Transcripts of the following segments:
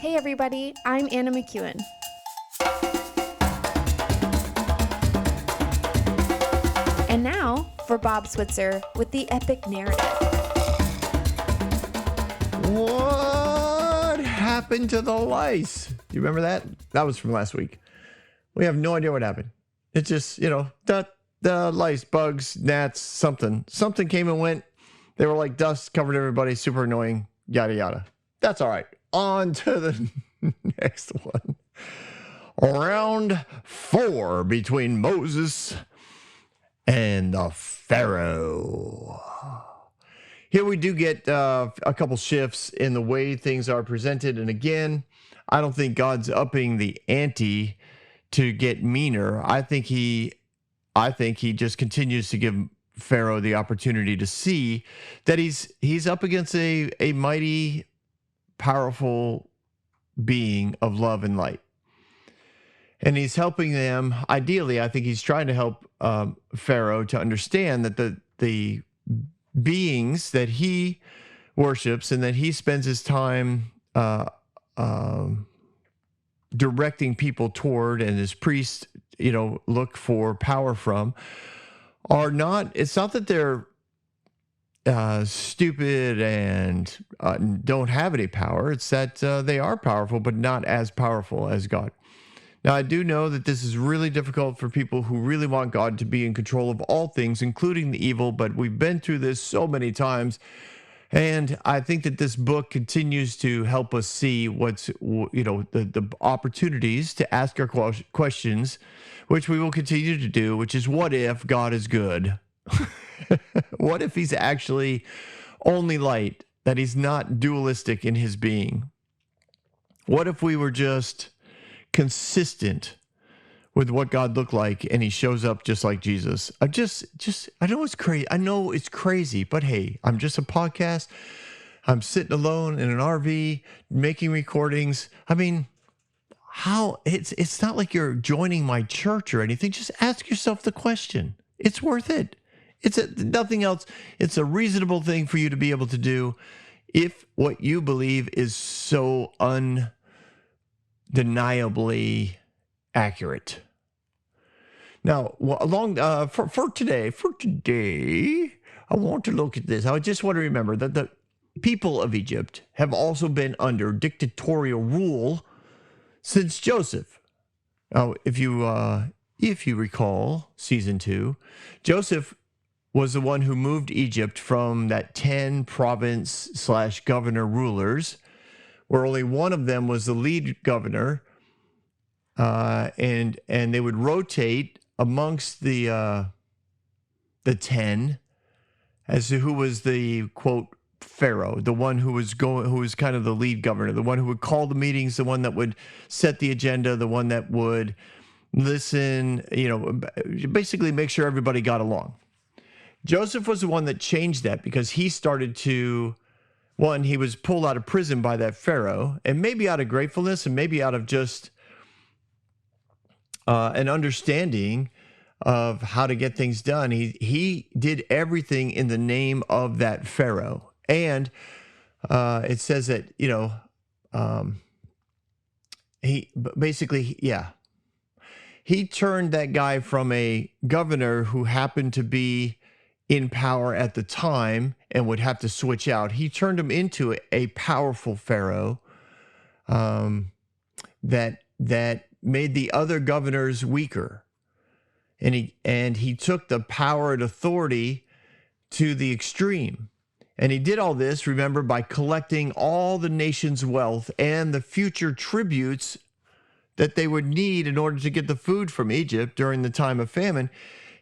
Hey everybody, I'm Anna McEwen. And now for Bob Switzer with the epic narrative. What happened to the lice? Do you remember that? That was from last week. We have no idea what happened. It just, the lice, bugs, gnats, something came and went. They were like dust, covered everybody, super annoying, yada, yada. That's all right. On to the next one. Round 4 between Moses and the Pharaoh. Here we do get a couple shifts in the way things are presented. And again, I don't think God's upping the ante to get meaner. I think he just continues to give Pharaoh the opportunity to see that he's up against a mighty, powerful being of love and light. And he's helping them. Ideally, I think he's trying to help Pharaoh to understand that the beings that he worships and that he spends his time directing people toward, and his priests, look for power from, it's not that they're stupid and don't have any power. It's that they are powerful, but not as powerful as God. Now, I do know that this is really difficult for people who really want God to be in control of all things, including the evil, but we've been through this so many times. And I think that this book continues to help us see what's, the opportunities to ask our questions, which we will continue to do, which is, what if God is good? What if he's actually only light, that he's not dualistic in his being? What if we were just consistent with what God looked like, and he shows up just like Jesus? I know it's crazy. I know it's crazy, but hey, I'm just a podcast. I'm sitting alone in an RV making recordings. I mean, how it's not like you're joining my church or anything. Just ask yourself the question. It's worth it. Nothing else. It's a reasonable thing for you to be able to do if what you believe is so undeniably accurate. Now, for today, I want to look at this. I just want to remember that the people of Egypt have also been under dictatorial rule since Joseph. Now, if you recall season 2, Joseph was the one who moved Egypt from that 10 province/governor rulers, where only one of them was the lead governor, and they would rotate amongst the 10 as to who was the quote Pharaoh, the one who was kind of the lead governor, the one who would call the meetings, the one that would set the agenda, the one that would listen, basically make sure everybody got along. Joseph was the one that changed that, because he started to, he was pulled out of prison by that Pharaoh, and maybe out of gratefulness, and maybe out of just an understanding of how to get things done. He did everything in the name of that Pharaoh. And it says that, he turned that guy from a governor who happened to be in power at the time and would have to switch out. He turned him into a powerful Pharaoh that made the other governors weaker. And he took the power and authority to the extreme. And he did all this, remember, by collecting all the nation's wealth and the future tributes that they would need in order to get the food from Egypt during the time of famine.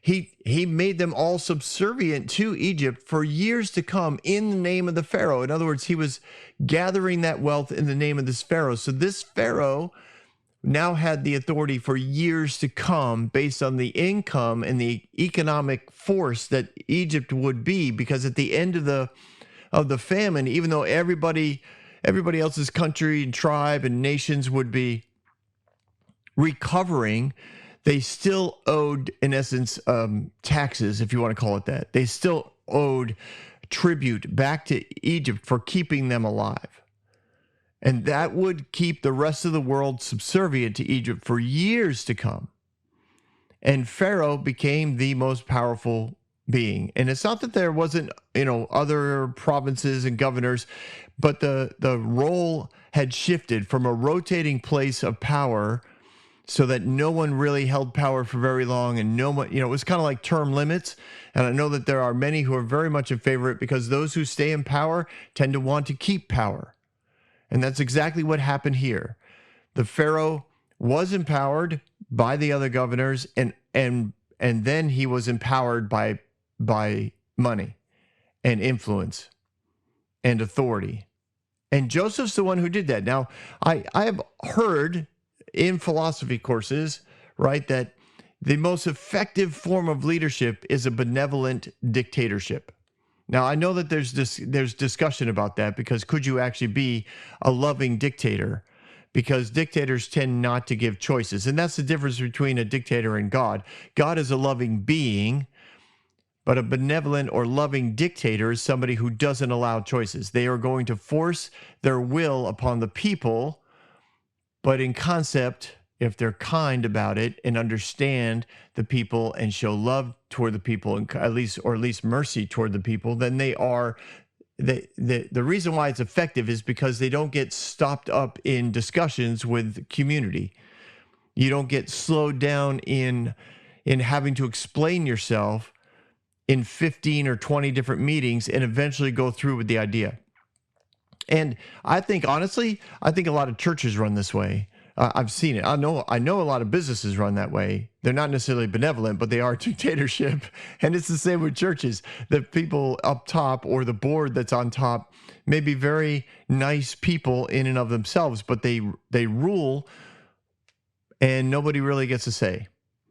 He made them all subservient to Egypt for years to come in the name of the Pharaoh. In other words, he was gathering that wealth in the name of this Pharaoh. So this Pharaoh now had the authority for years to come based on the income and the economic force that Egypt would be, because at the end of the famine, even though everybody else's country and tribe and nations would be recovering, they still owed, in essence, taxes, if you want to call it that. They still owed tribute back to Egypt for keeping them alive. And that would keep the rest of the world subservient to Egypt for years to come. And Pharaoh became the most powerful being. And it's not that there wasn't, other provinces and governors, but the role had shifted from a rotating place of power so that no one really held power for very long, and no one, it was kind of like term limits. And I know that there are many who are very much in favor of it because those who stay in power tend to want to keep power. And that's exactly what happened here. The Pharaoh was empowered by the other governors, and then he was empowered by money and influence and authority. And Joseph's the one who did that. Now, I have heard in philosophy courses, right, that the most effective form of leadership is a benevolent dictatorship. Now, I know that there's discussion about that, because could you actually be a loving dictator? Because dictators tend not to give choices. And that's the difference between a dictator and God. God is a loving being, but a benevolent or loving dictator is somebody who doesn't allow choices. They are going to force their will upon the people, but in concept, if they're kind about it and understand the people and show love toward the people, and at least mercy toward the people, then they are the reason why it's effective is because they don't get stopped up in discussions with community. You don't get slowed down in having to explain yourself in 15 or 20 different meetings and eventually go through with the idea. And I think, honestly, a lot of churches run this way. I've seen it. I know a lot of businesses run that way. They're not necessarily benevolent, but they are dictatorship. And it's the same with churches. The people up top, or the board that's on top, may be very nice people in and of themselves, but they rule, and nobody really gets a say.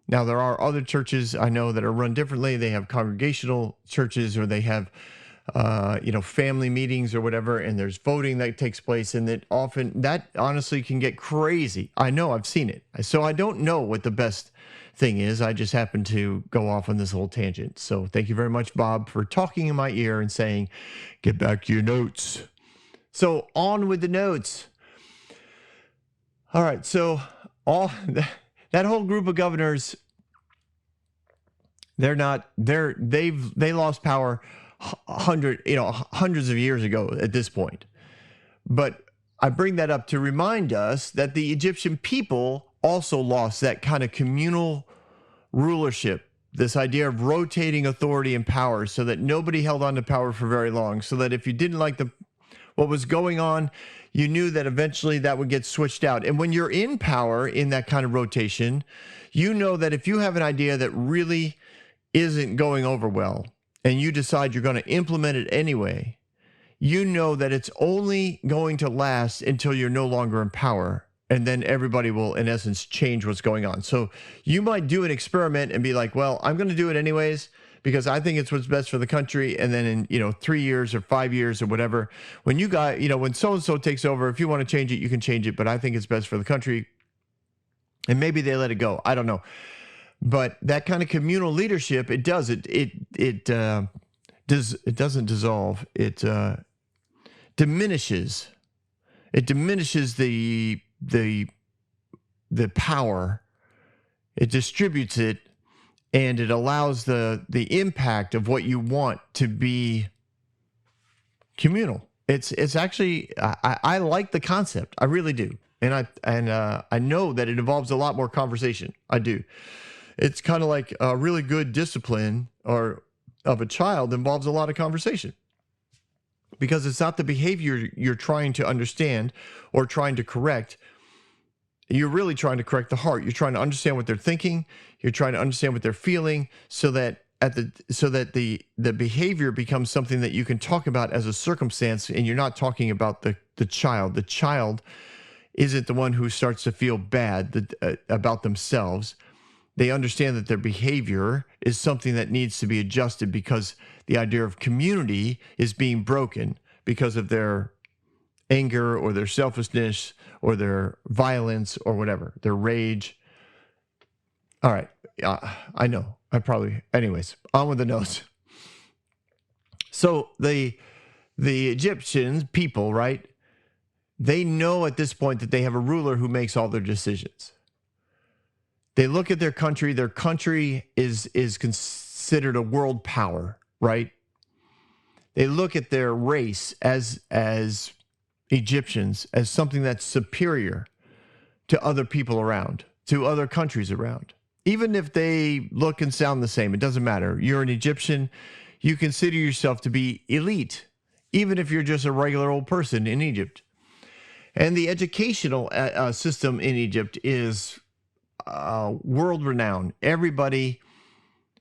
Now, there are other churches I know that are run differently. They have congregational churches, or they have family meetings or whatever, and there's voting that takes place, and that honestly can get crazy. I know, I've seen it. So I don't know what the best thing is. I just happen to go off on this little tangent. So thank you very much, Bob, for talking in my ear and saying, get back to your notes. So on with the notes. All right, so that whole group of governors, they lost power hundreds of years ago at this point. But I bring that up to remind us that the Egyptian people also lost that kind of communal rulership, this idea of rotating authority and power, so that nobody held on to power for very long, so that if you didn't like what was going on, you knew that eventually that would get switched out. And when you're in power in that kind of rotation, you know that if you have an idea that really isn't going over well, and you decide you're going to implement it anyway, you know that it's only going to last until you're no longer in power. And then everybody will, in essence, change what's going on. So you might do an experiment and be like, well, I'm going to do it anyways, because I think it's what's best for the country. And then in 3 years or 5 years or whatever, when when so-and-so takes over, if you want to change it, you can change it. But I think it's best for the country. And maybe they let it go. I don't know. But that kind of communal leadership, it doesn't dissolve. It diminishes. It diminishes the power. It distributes it, and it allows the impact of what you want to be communal. It's actually, I like the concept. I really do. And I know that it involves a lot more conversation. I do. It's kind of like a really good discipline of a child involves a lot of conversation, because it's not the behavior you're trying to understand or trying to correct. You're really trying to correct the heart. You're trying to understand what they're thinking. You're trying to understand what they're feeling, so that the behavior becomes something that you can talk about as a circumstance, and you're not talking about the child. The child isn't the one who starts to feel bad about themselves. They understand that their behavior is something that needs to be adjusted, because the idea of community is being broken because of their anger or their selfishness or their violence or whatever, their rage. All right. I know. Anyways, on with the notes. So the Egyptians people, right? they know at this point that they have a ruler who makes all their decisions. They look at their country. Their country is considered a world power, right? They look at their race as Egyptians as something that's superior to other people around, to other countries around. Even if they look and sound the same, it doesn't matter. You're an Egyptian. You consider yourself to be elite, even if you're just a regular old person in Egypt. And the educational system in Egypt is world renowned. Everybody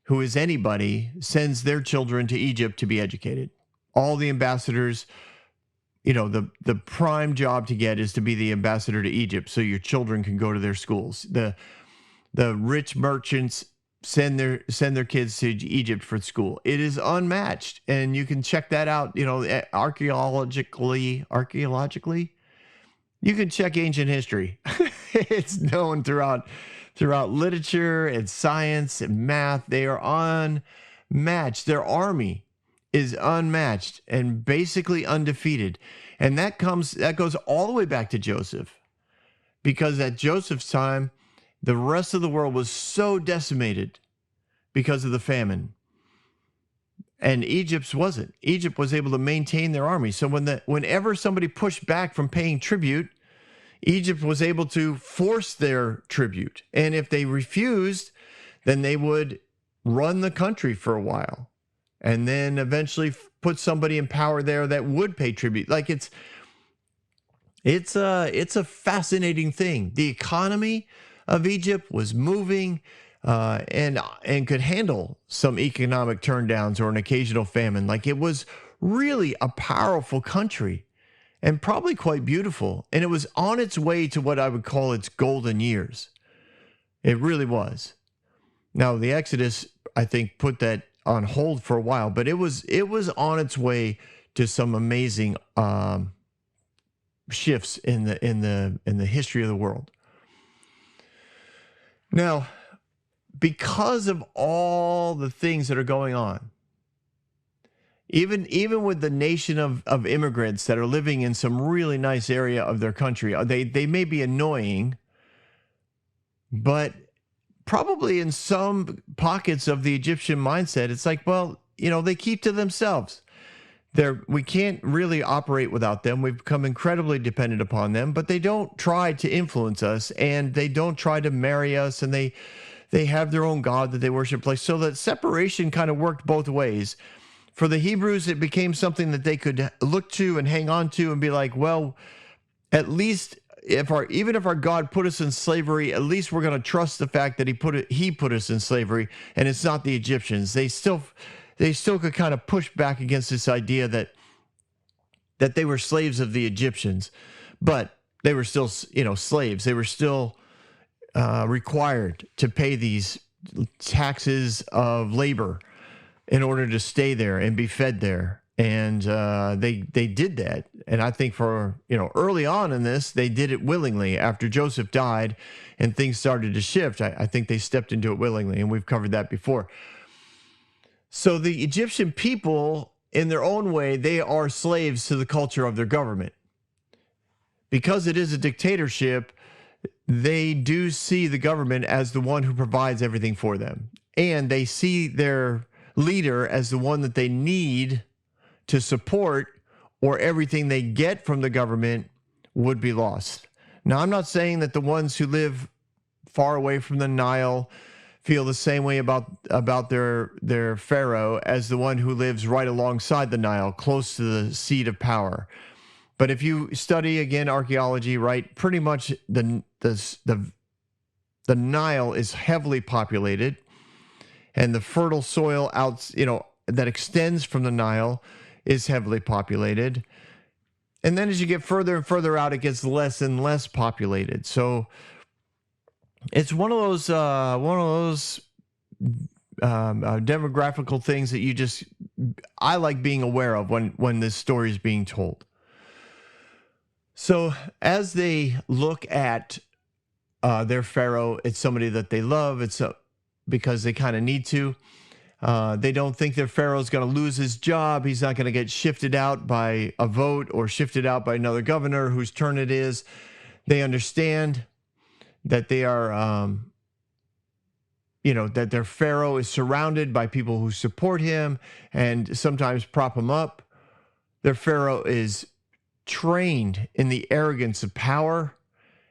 who is anybody sends their children to Egypt to be educated. All the ambassadors, the prime job to get is to be the ambassador to Egypt so your children can go to their schools. The rich merchants send their kids to Egypt for school. It is unmatched, and you can check that out, archaeologically. You can check ancient history. It's known throughout literature and science and math. They are unmatched. Their army is unmatched and basically undefeated. And that goes all the way back to Joseph. Because at Joseph's time, the rest of the world was so decimated because of the famine. And Egypt's wasn't. Egypt was able to maintain their army. So whenever somebody pushed back from paying tribute, Egypt was able to force their tribute. And if they refused, then they would run the country for a while and then eventually put somebody in power there that would pay tribute. Like it's a fascinating thing. The economy of Egypt was moving and could handle some economic turndowns or an occasional famine. Like it was really a powerful country and probably quite beautiful. And it was on its way to what I would call its golden years. It really was. Now, the Exodus, I think, put that on hold for a while, but it was on its way to some amazing shifts in the history of the world. Now, because of all the things that are going on, even with the nation of immigrants that are living in some really nice area of their country, they may be annoying, but probably in some pockets of the Egyptian mindset, it's like, well, they keep to themselves. We can't really operate without them. We've become incredibly dependent upon them, but they don't try to influence us, and they don't try to marry us, and they have their own God that they worship. Like, so that separation kind of worked both ways. For the Hebrews, it became something that they could look to and hang on to and be like, well, at least even if our God put us in slavery, at least we're going to trust the fact that he put us in slavery, and it's not the Egyptians. They still could kind of push back against this idea that they were slaves of the Egyptians, but they were still, slaves. They were still required to pay these taxes of labor in order to stay there and be fed there. And they did that. And I think for, early on in this, they did it willingly. After Joseph died and things started to shift, I think they stepped into it willingly. And we've covered that before. So the Egyptian people, in their own way, they are slaves to the culture of their government. Because it is a dictatorship, they do see the government as the one who provides everything for them. And they see their leader as the one that they need to support, or everything they get from the government would be lost. Now, I'm not saying that the ones who live far away from the Nile feel the same way about their pharaoh as the one who lives right alongside the Nile, close to the seat of power. But if you study, again, archaeology, right, pretty much the Nile is heavily populated, and the fertile soil that extends from the Nile is heavily populated. And then as you get further and further out, it gets less and less populated. So it's one of those demographical things that I like being aware of when this story is being told. So as they look at their pharaoh, it's somebody that they love. It's because they kind of need to. They don't think that Pharaoh's going to lose his job. He's not going to get shifted out by a vote or shifted out by another governor whose turn it is. They understand that they are, that their Pharaoh is surrounded by people who support him and sometimes prop him up. Their Pharaoh is trained in the arrogance of power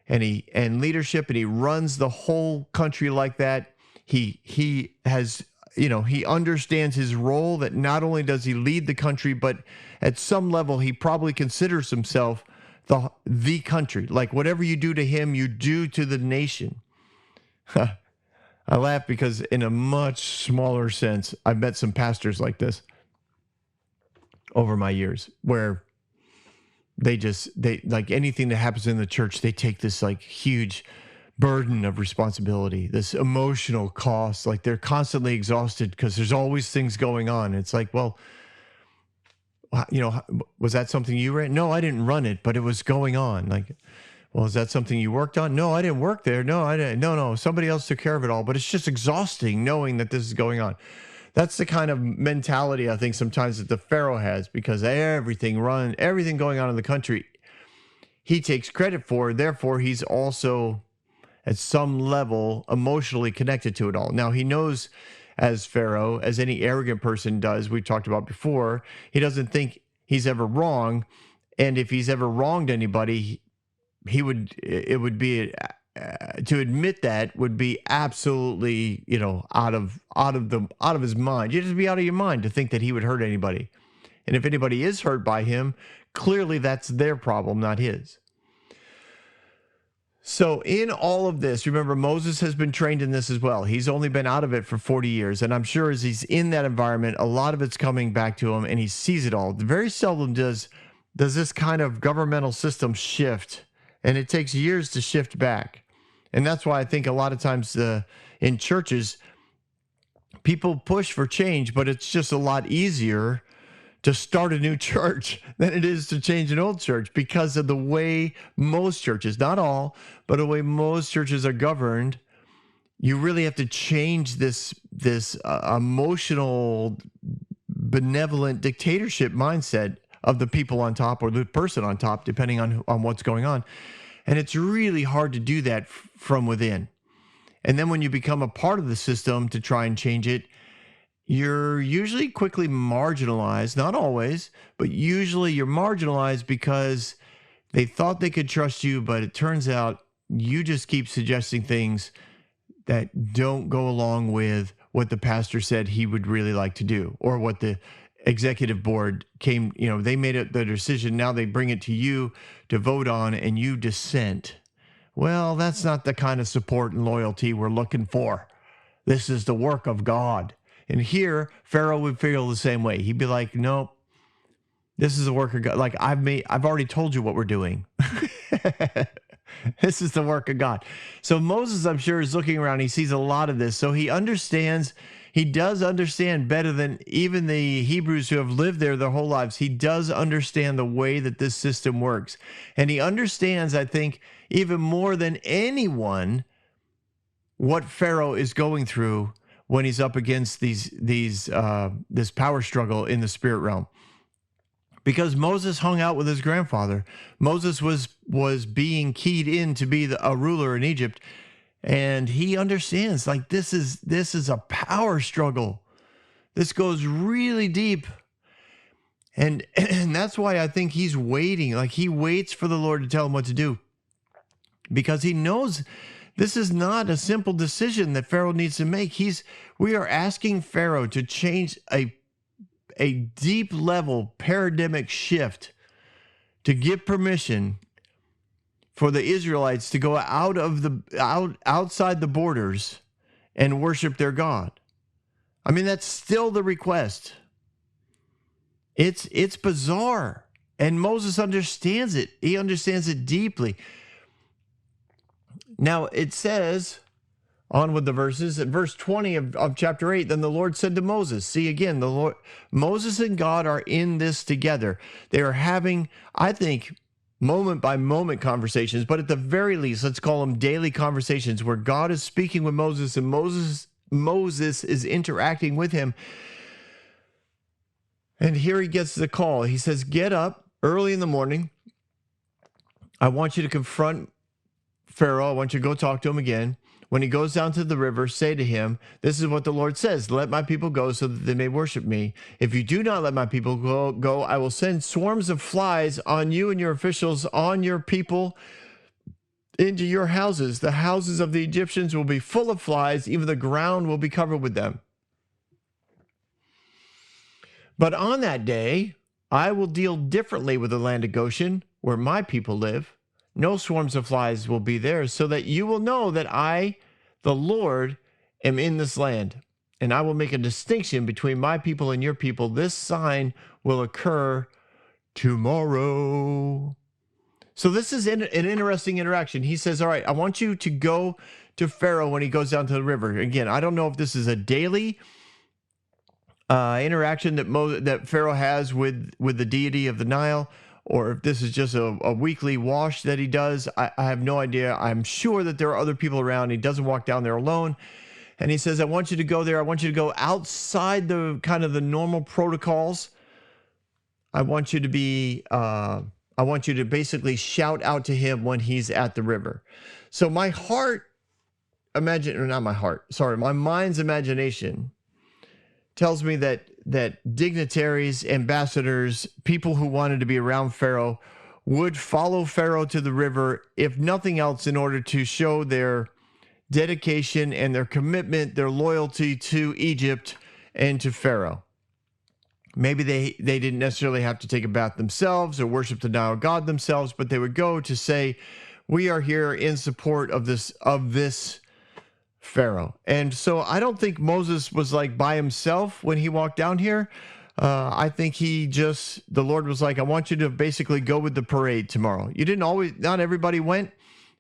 and leadership, and he runs the whole country like that. He has, he understands his role, that not only does he lead the country, but at some level he probably considers himself the country. Like whatever you do to him, you do to the nation. I laugh because in a much smaller sense, I've met some pastors like this over my years, where they like anything that happens in the church, they take this like huge burden of responsibility, this emotional cost. Like they're constantly exhausted because there's always things going on. It's like, well, was that something you ran? No, I didn't run it, but it was going on. Like, well, is that something you worked on? No, I didn't work there. No, I didn't. No, somebody else took care of it all. But it's just exhausting knowing that this is going on. That's the kind of mentality I think sometimes that the Pharaoh has, because everything going on in the country, he takes credit for. Therefore, he's also at some level emotionally connected to it all. Now, he knows, as Pharaoh, as any arrogant person does, we talked about before, he doesn't think he's ever wrong. And if he's ever wronged anybody, it would be to admit that would be absolutely, out of his mind. You'd just be out of your mind to think that he would hurt anybody. And if anybody is hurt by him, clearly that's their problem, not his. So in all of this, remember, Moses has been trained in this as well. He's only been out of it for 40 years. And I'm sure as he's in that environment, a lot of it's coming back to him and he sees it all. Very seldom does this kind of governmental system shift. And it takes years to shift back. And that's why I think a lot of times in churches, people push for change, but it's just a lot easier to start a new church than it is to change an old church, because of the way most churches, not all, but the way most churches are governed. You really have to change this emotional, benevolent dictatorship mindset of the people on top, or the person on top, depending on what's going on. And it's really hard to do that from within. And then when you become a part of the system to try and change it, you're usually quickly marginalized. Not always, but usually you're marginalized because they thought they could trust you, but it turns out you just keep suggesting things that don't go along with what the pastor said he would really like to do, or what the executive board they made it the decision. Now they bring it to you to vote on, and you dissent. Well, that's not the kind of support and loyalty we're looking for. This is the work of God. And here, Pharaoh would feel the same way. He'd be like, nope, this is the work of God. Like, I've already told you what we're doing. This is the work of God. So Moses, I'm sure, is looking around. He sees a lot of this. So he understands. He does understand better than even the Hebrews who have lived there their whole lives. He does understand the way that this system works. And he understands, I think, even more than anyone, what Pharaoh is going through when he's up against this power struggle in the spirit realm. Because Moses hung out with his grandfather. Moses was being keyed in to be a ruler in Egypt. And he understands, like, this is a power struggle. This goes really deep. And that's why I think he's waiting. Like, he waits for the Lord to tell him what to do, because he knows this is not a simple decision that Pharaoh needs to make. We are asking Pharaoh to change a deep level paradigmic shift, to give permission for the Israelites to go outside the borders and worship their God. I mean, that's still the request. It's bizarre. And Moses understands it. He understands it deeply. Now, it says, on with the verses, at verse 20 of chapter 8, then the Lord said to Moses, see again, Moses and God are in this together. They are having, I think, moment by moment conversations, but at the very least, let's call them daily conversations, where God is speaking with Moses, and Moses Moses is interacting with him. And here he gets the call. He says, get up early in the morning. I want you to confront Pharaoh. I want you to go talk to him again. When he goes down to the river, say to him, this is what the Lord says, let my people go so that they may worship me. If you do not let my people go, I will send swarms of flies on you and your officials, on your people, into your houses. The houses of the Egyptians will be full of flies. Even the ground will be covered with them. But on that day, I will deal differently with the land of Goshen, where my people live. No swarms of flies will be there, so that you will know that I, the Lord, am in this land. And I will make a distinction between my people and your people. This sign will occur tomorrow. So this is an interesting interaction. He says, all right, I want you to go to Pharaoh when he goes down to the river. Again, I don't know if this is a daily interaction that Pharaoh has with the deity of the Nile, or if this is just a weekly wash that he does. I have no idea. I'm sure that there are other people around. He doesn't walk down there alone. And he says, I want you to go there. I want you to go outside the kind of the normal protocols. I want you to basically shout out to him when he's at the river. So my mind's imagination tells me that dignitaries, ambassadors, people who wanted to be around Pharaoh would follow Pharaoh to the river, if nothing else, in order to show their dedication and their commitment, their loyalty to Egypt and to Pharaoh. Maybe they didn't necessarily have to take a bath themselves or worship the Nile god themselves, but they would go to say, we are here in support of this Pharaoh. And so I don't think Moses was like by himself when he walked down here. I think the Lord was like, I want you to basically go with the parade tomorrow. Not everybody went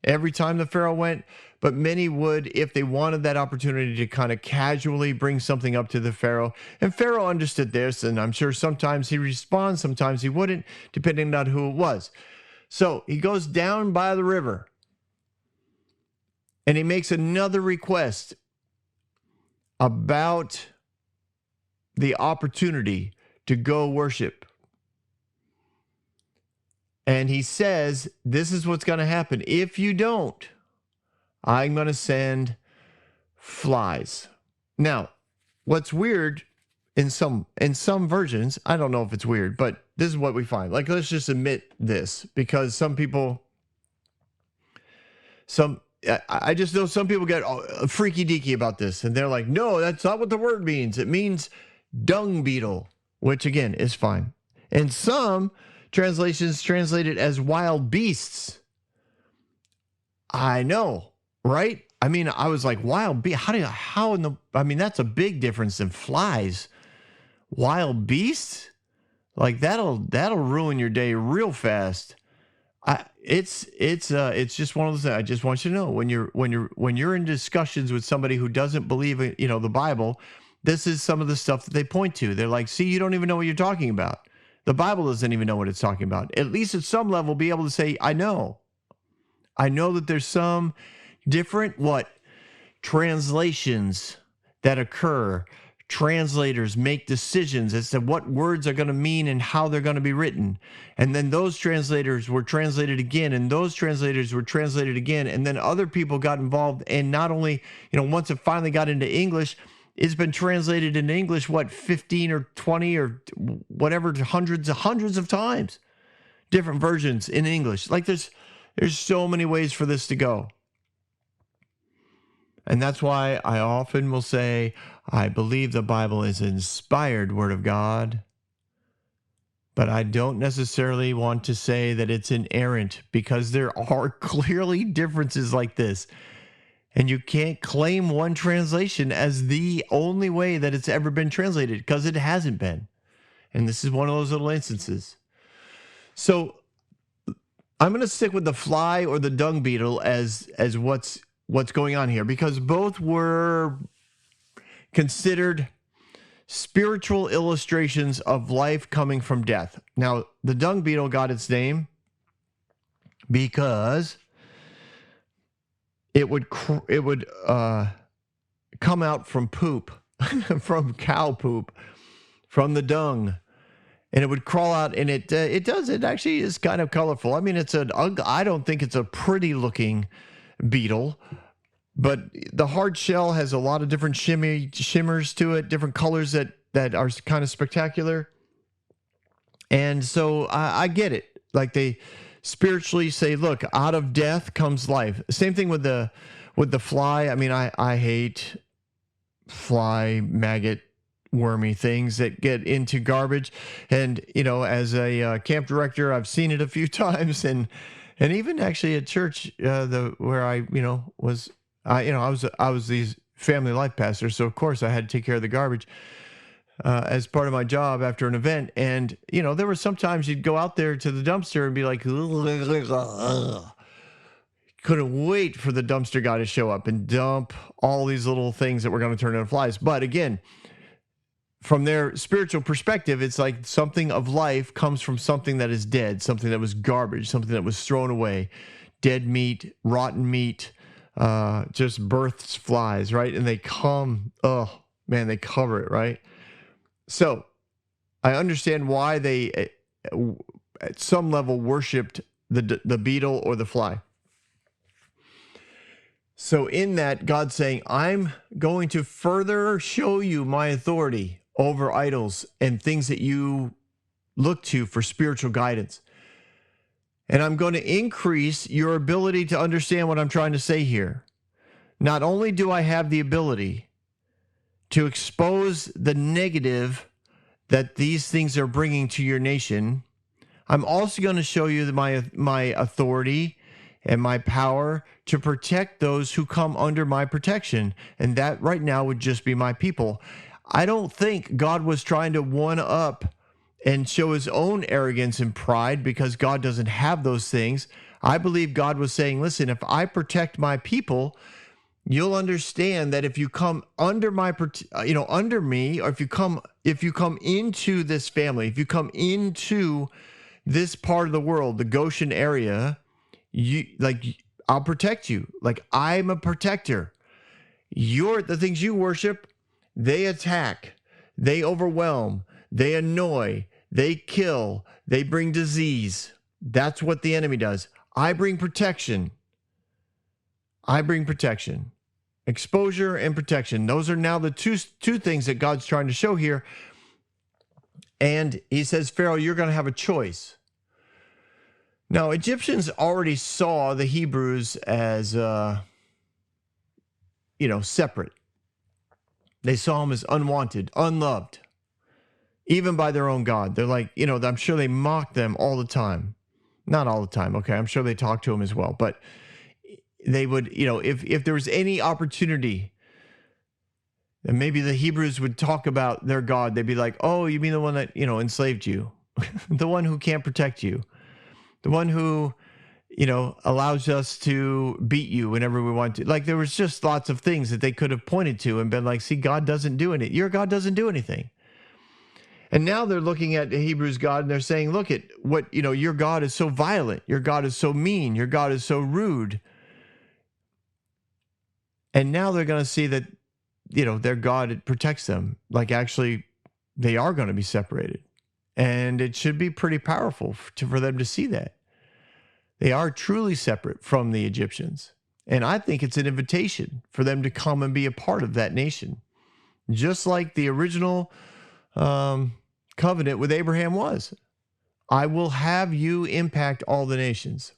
every time the Pharaoh went, but many would if they wanted that opportunity to kind of casually bring something up to the Pharaoh. And Pharaoh understood this, and I'm sure sometimes he responds, sometimes he wouldn't, depending on who it was. So he goes down by the river, and he makes another request about the opportunity to go worship. And he says, this is what's going to happen. If you don't, I'm going to send flies. Now, what's weird in some versions, I don't know if it's weird, but this is what we find. Like, let's just admit this, because I just know some people get freaky deaky about this, and they're like, no, that's not what the word means. It means dung beetle, which again is fine. And some translations translate it as wild beasts. I know, right? I mean, I was like, wild beast? That's a big difference than flies. Wild beasts? Like that'll ruin your day real fast. It's just one of those things. I just want you to know, when you're in discussions with somebody who doesn't believe in, the Bible, this is some of the stuff that they point to. They're like, see, you don't even know what you're talking about. The Bible doesn't even know what it's talking about. At least at some level, be able to say, I know that there's some different translations that occur. Translators make decisions as to what words are going to mean and how they're going to be written. And then those translators were translated again, and those translators were translated again. And then other people got involved. And not only, once it finally got into English, it's been translated into English, 15 or 20 or whatever, hundreds of times, different versions in English. Like there's so many ways for this to go. And that's why I often will say, I believe the Bible is an inspired word of God, but I don't necessarily want to say that it's inerrant, because there are clearly differences like this. And you can't claim one translation as the only way that it's ever been translated, because it hasn't been. And this is one of those little instances. So I'm going to stick with the fly or the dung beetle as what's going on here, because both were considered spiritual illustrations of life coming from death. Now, the dung beetle got its name because it would come out from poop, from cow poop, from the dung. And it would crawl out, and it actually is kind of colorful. I mean, I don't think it's a pretty looking beetle, but the hard shell has a lot of different shimmers to it, different colors that are kind of spectacular. And so I get it. Like, they spiritually say, look, out of death comes life. Same thing with the fly. I mean, I hate fly, maggot, wormy things that get into garbage. And, as a camp director, I've seen it a few times, and even actually at church, where I was the family life pastor, so of course I had to take care of the garbage as part of my job after an event. And there were sometimes you'd go out there to the dumpster and be like, couldn't wait for the dumpster guy to show up and dump all these little things that were going to turn into flies. But again, from their spiritual perspective, it's like something of life comes from something that is dead, something that was garbage, something that was thrown away, dead meat, rotten meat, just births flies, right? And they come, oh man, they cover it, right? So I understand why they, at some level, worshipped the beetle or the fly. So in that, God's saying, I'm going to further show you my authority over idols and things that you look to for spiritual guidance. And I'm going to increase your ability to understand what I'm trying to say here. Not only do I have the ability to expose the negative that these things are bringing to your nation, I'm also going to show you my authority and my power to protect those who come under my protection. And that right now would just be my people. I don't think God was trying to one up and show his own arrogance and pride, because God doesn't have those things. I believe God was saying, listen, if I protect my people, you'll understand that if you come under under me, or if you come into this family, if you come into this part of the world, the Goshen area, I'll protect you. Like, I'm a protector. The things you worship, they attack, they overwhelm, they annoy, they kill, they bring disease. That's what the enemy does. I bring protection. Exposure and protection. Those are now the two things that God's trying to show here. And he says, Pharaoh, you're going to have a choice. Now, Egyptians already saw the Hebrews as, separate. They saw them as unwanted, unloved, even by their own God. They're like, I'm sure they mocked them all the time. Not all the time, okay? I'm sure they talked to them as well. But they would, if there was any opportunity, and maybe the Hebrews would talk about their God, they'd be like, oh, you mean the one that, enslaved you? The one who can't protect you? The one who, allows us to beat you whenever we want to. Like, there was just lots of things that they could have pointed to and been like, see, God doesn't do anything. Your God doesn't do anything. And now they're looking at the Hebrews' God and they're saying, look at what, your God is so violent. Your God is so mean. Your God is so rude. And now they're going to see that, their God protects them. Like, actually, they are going to be separated. And it should be pretty powerful for them to see that. They are truly separate from the Egyptians. And I think it's an invitation for them to come and be a part of that nation. Just like the original covenant with Abraham was. I will have you impact all the nations.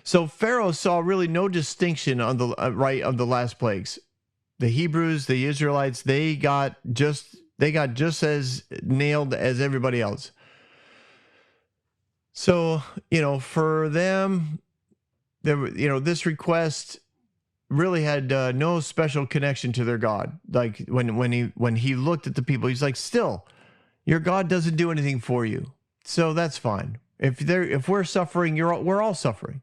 So Pharaoh saw really no distinction on the right of the last plagues. The Hebrews, the Israelites, they got just as nailed as everybody else. So, for them, this request really had no special connection to their God. Like, when he looked at the people, he's like, still, your God doesn't do anything for you. So that's fine. If we're suffering, we're all suffering.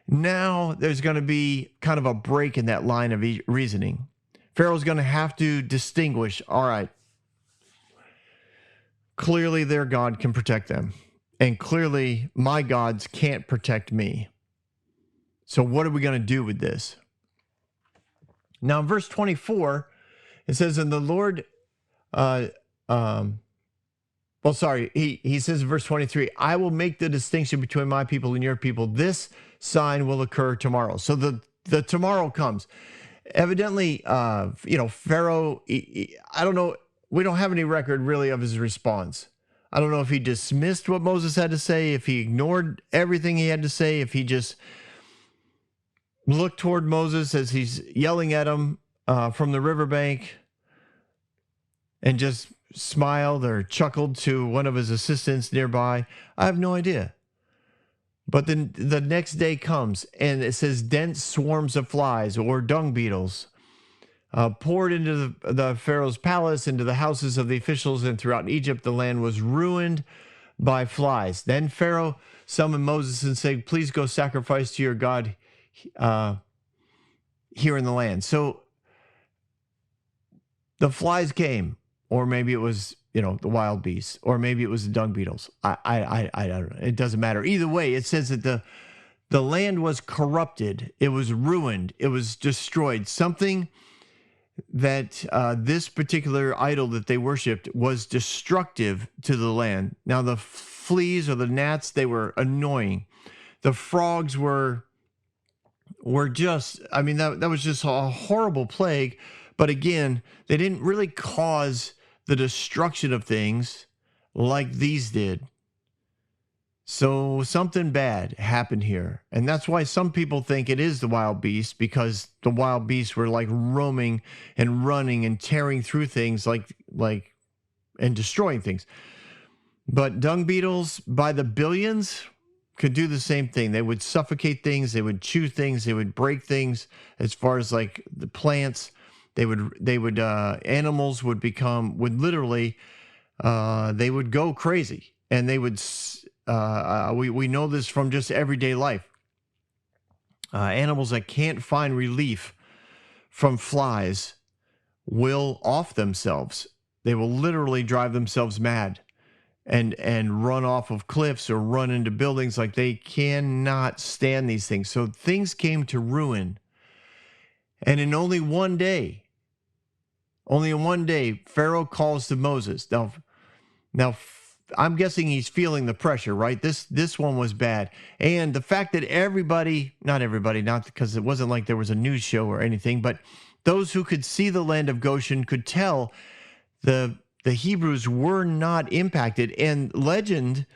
Now there's going to be kind of a break in that line of reasoning. Pharaoh's going to have to distinguish, all right, clearly their God can protect them. And clearly my gods can't protect me. So what are we going to do with this? Now, in verse 24, it says, and the Lord, he says in verse 23, I will make the distinction between my people and your people. This sign will occur tomorrow. So the tomorrow comes. Evidently, Pharaoh, I don't know. We don't have any record really of his response. I don't know if he dismissed what Moses had to say, if he ignored everything he had to say, if he just looked toward Moses as he's yelling at him from the riverbank and just smiled or chuckled to one of his assistants nearby. I have no idea. But then the next day comes and it says dense swarms of flies or dung beetles poured into the Pharaoh's palace, into the houses of the officials, and throughout Egypt the land was ruined by flies. Then Pharaoh summoned Moses and said, please go sacrifice to your God here in the land. So the flies came, or maybe it was, the wild beasts, or maybe it was the dung beetles. I don't know. It doesn't matter. Either way, it says that the land was corrupted. It was ruined. It was destroyed. Something that this particular idol that they worshipped was destructive to the land. Now, the fleas or the gnats, they were annoying. The frogs were just, that was just a horrible plague. But again, they didn't really cause the destruction of things like these did. So something bad happened here. And that's why some people think it is the wild beasts, because the wild beasts were like roaming and running and tearing through things like and destroying things. But dung beetles by the billions could do the same thing. They would suffocate things, they would chew things, they would break things. As far as like the plants, they would animals would literally they would go crazy, and they would we know this from just everyday life. Animals that can't find relief from flies will off themselves. They will literally drive themselves mad and run off of cliffs or run into buildings. Like, they cannot stand these things. So things came to ruin. And in only one day, Pharaoh calls to Moses. Now, I'm guessing he's feeling the pressure, right? This one was bad. And the fact that not because it wasn't like there was a news show or anything, but those who could see the land of Goshen could tell the Hebrews were not impacted. And legend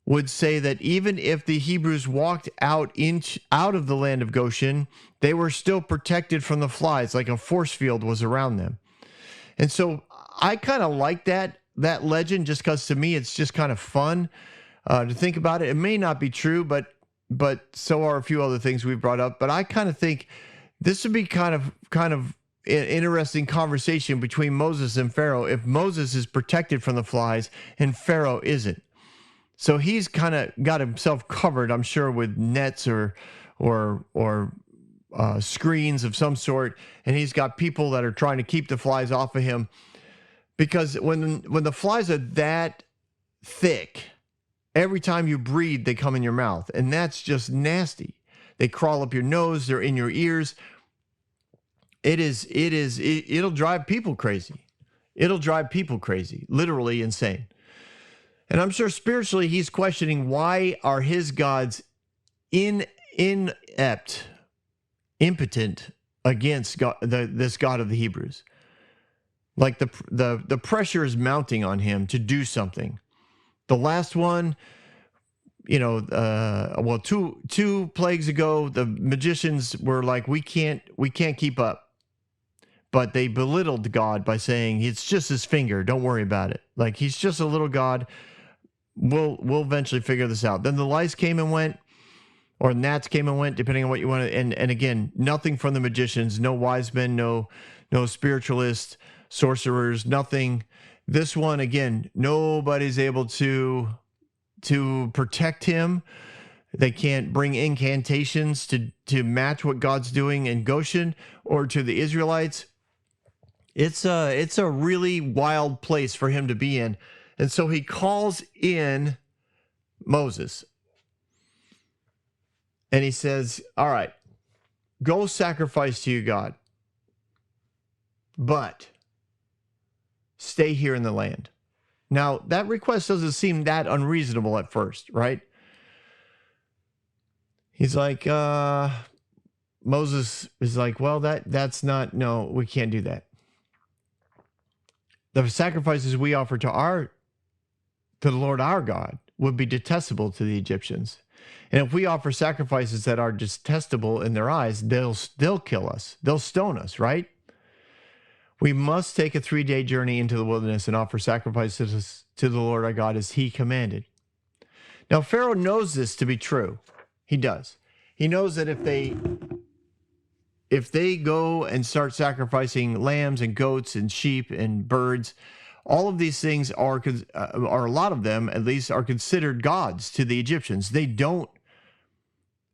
would say that even if the Hebrews walked out of the land of Goshen, they were still protected from the flies, like a force field was around them. And so I kind of like that legend, just because to me it's just kind of fun to think about it. It may not be true, but so are a few other things we've brought up. But I kind of think this would be kind of an interesting conversation between Moses and Pharaoh if Moses is protected from the flies and Pharaoh isn't. So he's kind of got himself covered, I'm sure, with nets or screens of some sort, and he's got people that are trying to keep the flies off of him. Because when the flies are that thick, every time you breathe, they come in your mouth, and that's just nasty. They crawl up your nose, they're in your ears. It'll drive people crazy. It'll drive people crazy, literally insane. And I'm sure spiritually he's questioning, why are his gods impotent against God, this God of the Hebrews? Like the pressure is mounting on him to do something. The last one, two plagues ago, the magicians were like, we can't keep up. But they belittled God by saying, it's just his finger, don't worry about it. Like, he's just a little God. We'll eventually figure this out. Then the lice came and went, or gnats came and went, depending on what you want to. And again, nothing from the magicians, no wise men, no spiritualists, sorcerers, nothing. This one, again, nobody's able to protect him. They can't bring incantations to match what God's doing in Goshen or to the Israelites. It's a really wild place for him to be in. And so he calls in Moses. And he says, all right, go sacrifice to your God. but stay here in the land. Now, that request doesn't seem that unreasonable at first, right? He's like, Moses is like, well, that's not, no, we can't do that. The sacrifices we offer to the Lord our God would be detestable to the Egyptians. And if we offer sacrifices that are detestable in their eyes, they'll kill us. They'll stone us, right? We must take a 3-day journey into the wilderness and offer sacrifices to the Lord our God as he commanded. Now, Pharaoh knows this to be true. He does. He knows that if they go and start sacrificing lambs and goats and sheep and birds, all of these things are a lot of them at least, are considered gods to the Egyptians. They don't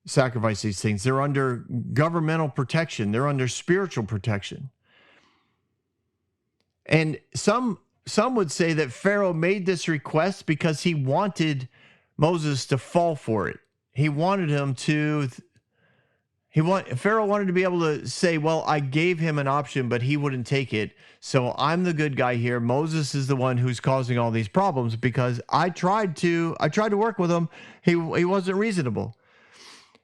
sacrifice these things. They're under governmental protection. They're under spiritual protection. And some would say that Pharaoh made this request because he wanted Moses to fall for it. He wanted him to. Pharaoh wanted to be able to say, well, I gave him an option, but he wouldn't take it. So I'm the good guy here. Moses is the one who's causing all these problems because I tried to work with him. He wasn't reasonable.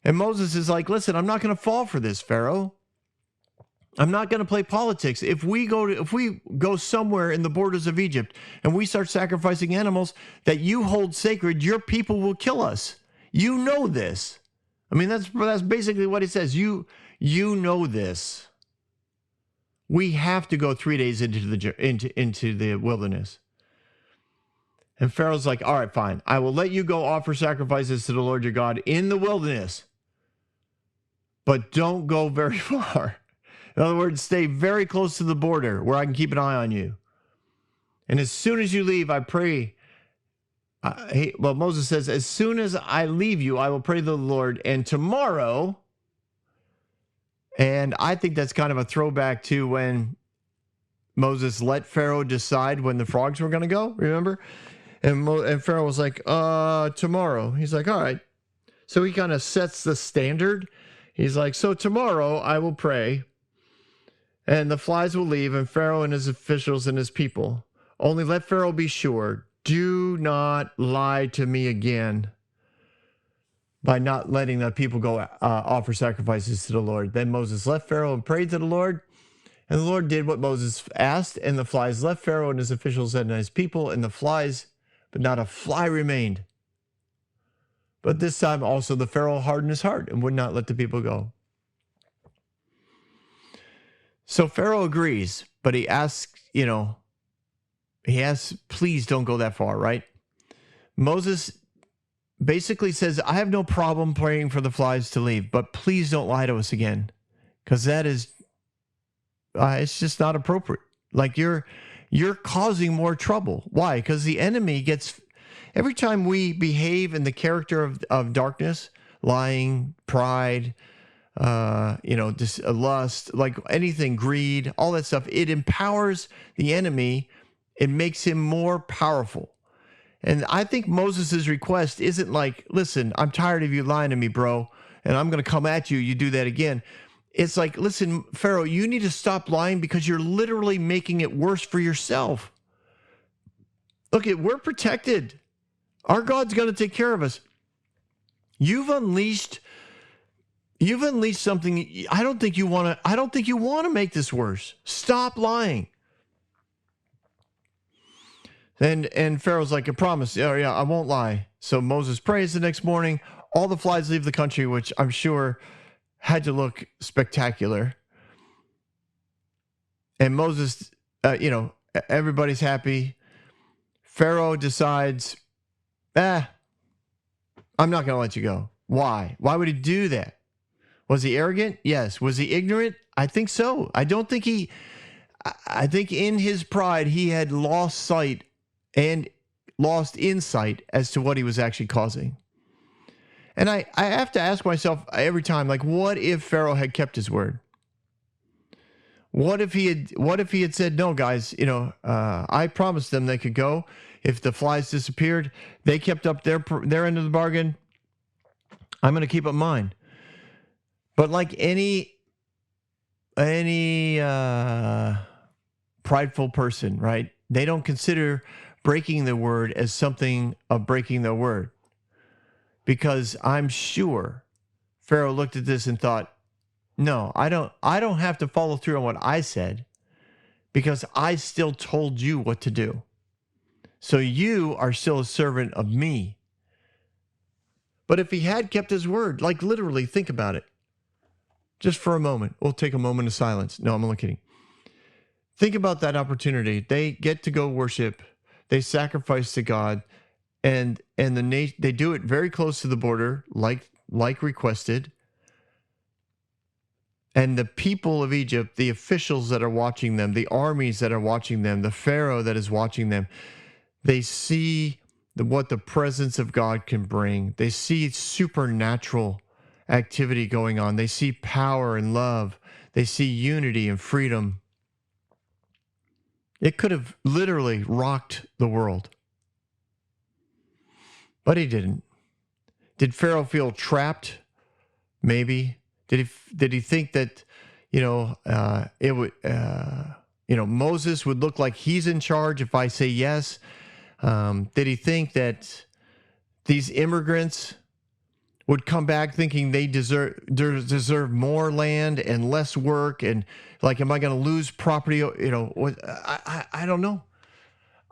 And Moses is like, listen, I'm not going to fall for this, Pharaoh. I'm not going to play politics. If we go somewhere in the borders of Egypt and we start sacrificing animals that you hold sacred, your people will kill us. You know this. I mean, that's basically what he says. You know this. We have to go 3 days into the wilderness. And Pharaoh's like, all right, fine. I will let you go offer sacrifices to the Lord your God in the wilderness, but don't go very far. In other words, stay very close to the border where I can keep an eye on you. And as soon as you leave, I pray. Moses says, as soon as I leave you, I will pray to the Lord. And tomorrow, and I think that's kind of a throwback to when Moses let Pharaoh decide when the frogs were going to go, remember? And Pharaoh was like, tomorrow. He's like, all right. So he kind of sets the standard. He's like, so tomorrow I will pray, and the flies will leave, and Pharaoh and his officials and his people. Only let Pharaoh be sure, do not lie to me again by not letting the people go offer sacrifices to the Lord. Then Moses left Pharaoh and prayed to the Lord, and the Lord did what Moses asked, and the flies left Pharaoh and his officials and his people, and the flies, but not a fly remained. But this time also the Pharaoh hardened his heart and would not let the people go. So Pharaoh agrees, but he asks, please don't go that far, right? Moses basically says, I have no problem praying for the flies to leave, but please don't lie to us again, because that is, it's just not appropriate. Like you're causing more trouble. Why? Because the enemy gets, every time we behave in the character of darkness, lying, pride, lust, like anything, greed, all that stuff, it empowers the enemy. It makes him more powerful. And I think Moses' request isn't like, listen, I'm tired of you lying to me, bro, and I'm going to come at you. You do that again. It's like, listen, Pharaoh, you need to stop lying because you're literally making it worse for yourself. Look, we're protected. Our God's going to take care of us. You've unleashed something. I don't think you want to make this worse. Stop lying. And Pharaoh's like, I promise. Oh, yeah, I won't lie. So Moses prays the next morning. All the flies leave the country, which I'm sure had to look spectacular. And Moses, everybody's happy. Pharaoh decides, I'm not going to let you go. Why? Why would he do that? Was he arrogant? Yes. Was he ignorant? I think so. I think in his pride, he had lost sight and lost insight as to what he was actually causing. And I have to ask myself every time, like, what if Pharaoh had kept his word? What if he had said, no, guys, I promised them they could go. If the flies disappeared, they kept up their end of the bargain. I'm going to keep up mine. But like any prideful person, right? They don't consider breaking the word as something of breaking their word. Because I'm sure Pharaoh looked at this and thought, no, I don't have to follow through on what I said because I still told you what to do. So you are still a servant of me. But if he had kept his word, like literally, think about it. Just for a moment. We'll take a moment of silence. No, I'm only kidding. Think about that opportunity. They get to go worship. They sacrifice to God. And they do it very close to the border, like requested. And the people of Egypt, the officials that are watching them, the armies that are watching them, the Pharaoh that is watching them, they see what the presence of God can bring. They see supernatural activity going on. They see power and love. They see unity and freedom. It could have literally rocked the world. But he didn't. Did Pharaoh feel trapped? Maybe. Did he think that, it would, Moses would look like he's in charge if I say yes? Did he think that these immigrants would come back thinking they deserve more land and less work, and like, am I going to lose property? I don't know.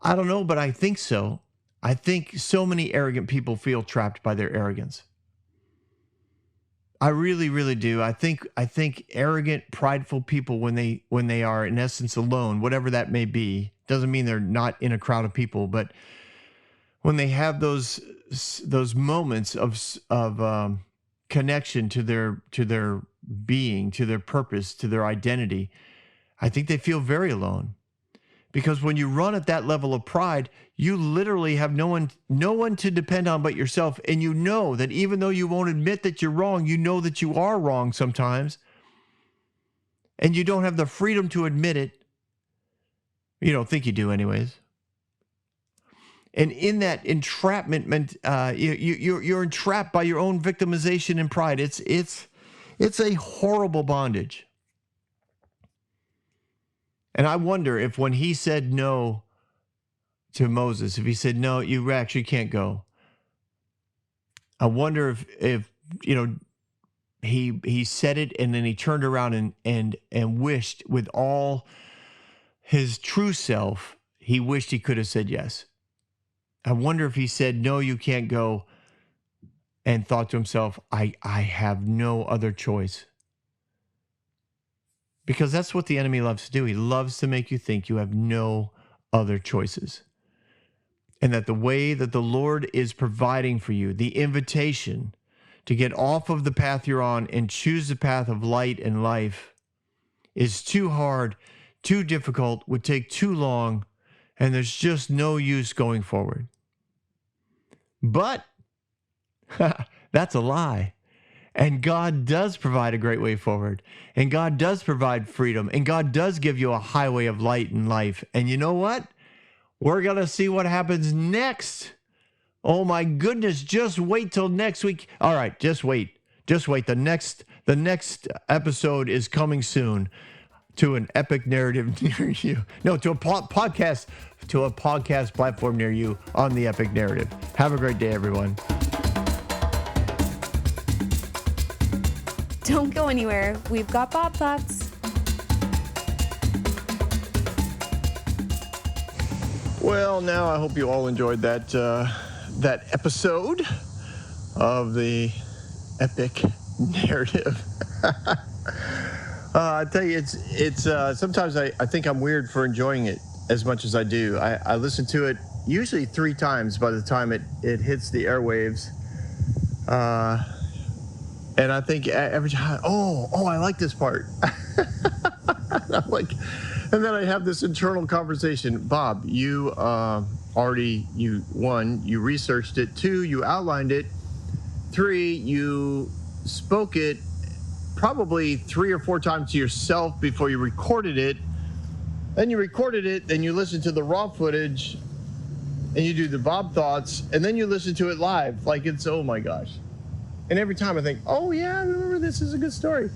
I don't know, but I think so. I think so many arrogant people feel trapped by their arrogance. I really, really do. I think arrogant, prideful people, when they are in essence alone, whatever that may be, doesn't mean they're not in a crowd of people, but when they have those moments of connection to their being, to their purpose, to their identity, I think they feel very alone. Because when you run at that level of pride, you literally have no one to depend on but yourself. And you know that even though you won't admit that you're wrong, you know that you are wrong sometimes. And you don't have the freedom to admit it. You don't think you do anyways. And in that entrapment, you're entrapped by your own victimization and pride. It's a horrible bondage. And I wonder if when he said no to Moses, if he said, no, you actually can't go. I wonder if he said it and then he turned around and wished with all his true self, he wished he could have said yes. I wonder if he said, no, you can't go, and thought to himself, I have no other choice. Because that's what the enemy loves to do. He loves to make you think you have no other choices. And that the way that the Lord is providing for you, the invitation to get off of the path you're on and choose the path of light and life, is too hard, too difficult, would take too long, and there's just no use going forward. But that's a lie. And God does provide a great way forward. And God does provide freedom. And God does give you a highway of light and life. And you know what? We're going to see what happens next. Oh my goodness, just wait till next week. All right, just wait. Just wait. The next episode is coming soon to an epic narrative near you. No, to a podcast platform near you on the Epic Narrative. Have a great day, everyone. Don't go anywhere. We've got Bob Thoughts. Well, now I hope you all enjoyed that episode of the Epic Narrative. I tell you, it's sometimes I think I'm weird for enjoying it as much as I do. I listen to it usually 3 times by the time it hits the airwaves. And I think every time, I like this part. And then I have this internal conversation. Bob, you you researched it. 2, you outlined it. 3, you spoke it probably 3 or 4 times to yourself before you recorded it. Then you recorded it, then you listen to the raw footage, and you do the Bob Thoughts, and then you listen to it live. Like, it's, oh my gosh. And every time I think, oh yeah, I remember this is a good story.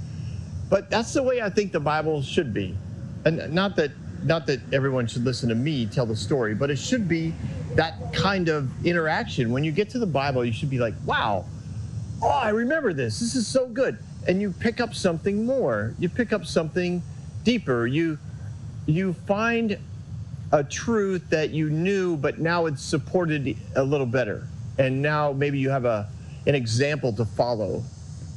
But that's the way I think the Bible should be. And not that not that everyone should listen to me tell the story, but it should be that kind of interaction. When you get to the Bible, you should be like, wow, oh, I remember this. This is so good. And you pick up something more. You pick up something deeper. You find a truth that you knew, but now it's supported a little better. And now maybe you have an example to follow.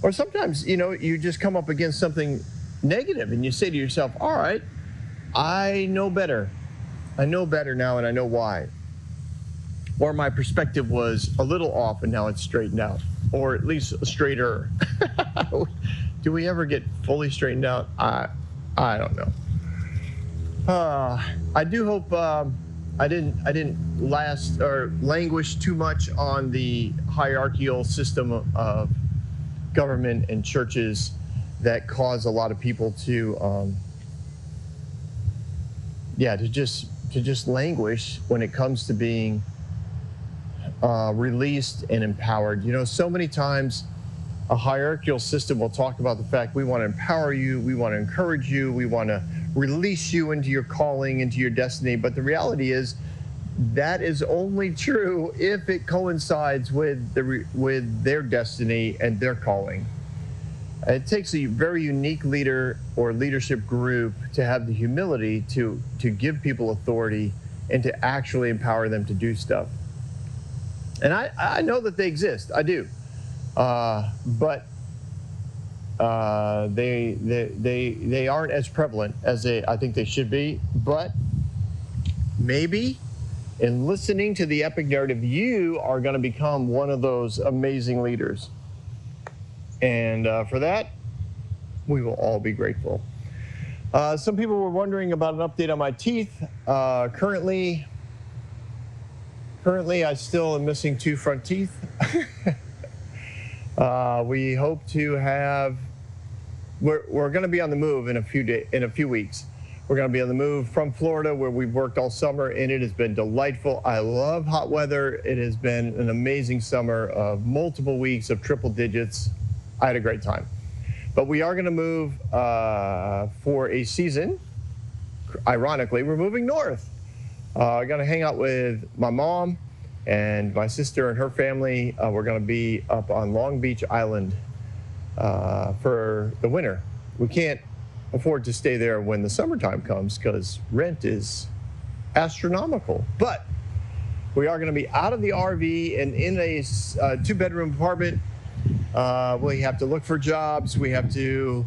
Or sometimes, you just come up against something negative and you say to yourself, all right, I know better. I know better now, and I know why. Or my perspective was a little off and now it's straightened out. Or at least straighter. Do we ever get fully straightened out? I don't know. I do hope I didn't languish too much on the hierarchical system of government and churches that cause a lot of people to just languish when it comes to being released and empowered. So many times a hierarchical system will talk about the fact we want to empower you, we want to encourage you, we want to release you into your calling, into your destiny. But the reality is that is only true if it coincides with their destiny and their calling. It takes a very unique leader or leadership group to have the humility to give people authority and to actually empower them to do stuff. And I know that they exist. I do. But they aren't as prevalent as I think they should be. But maybe in listening to the epic narrative, you are going to become one of those amazing leaders. And for that, we will all be grateful. Some people were wondering about an update on my teeth. Currently, I still am missing 2 front teeth. We hope to have. We're going to be on the move in a few weeks. We're going to be on the move from Florida, where we've worked all summer, and it has been delightful. I love hot weather. It has been an amazing summer of multiple weeks of triple digits. I had a great time. But we are going to move for a season. Ironically, we're moving north. I'm going to hang out with my mom and my sister and her family. We're going to be up on Long Beach Island for the winter. We can't afford to stay there when the summertime comes because rent is astronomical. But we are going to be out of the RV and in a 2-bedroom apartment. We have to look for jobs. We have to,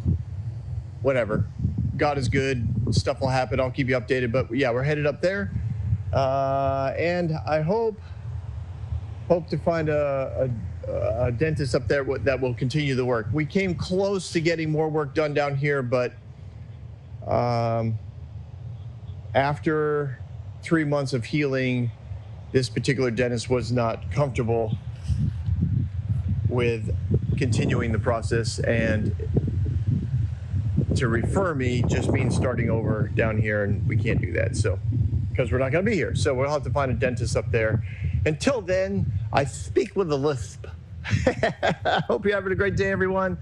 whatever. God is good. Stuff will happen. I'll keep you updated. But yeah, we're headed up there. And I hope to find a dentist up there that will continue the work. We came close to getting more work done down here, but after 3 months of healing, this particular dentist was not comfortable with continuing the process, and to refer me just means starting over down here, and we can't do that. So, because we're not going to be here. So we'll have to find a dentist up there. Until then, I speak with a lisp. Hope you're having a great day, everyone.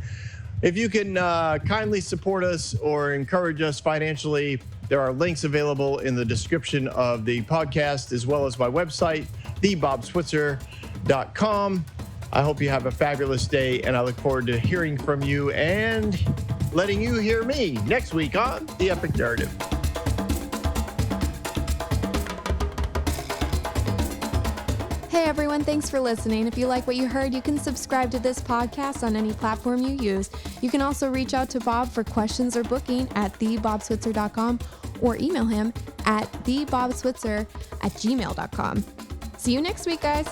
If you can kindly support us or encourage us financially, there are links available in the description of the podcast, as well as my website, thebobswitzer.com. I hope you have a fabulous day, and I look forward to hearing from you and letting you hear me next week on The Epic Narrative. Hey everyone, thanks for listening. If you like what you heard, you can subscribe to this podcast on any platform you use. You can also reach out to Bob for questions or booking at thebobswitzer.com or email him at thebobswitzer@gmail.com. See you next week, guys.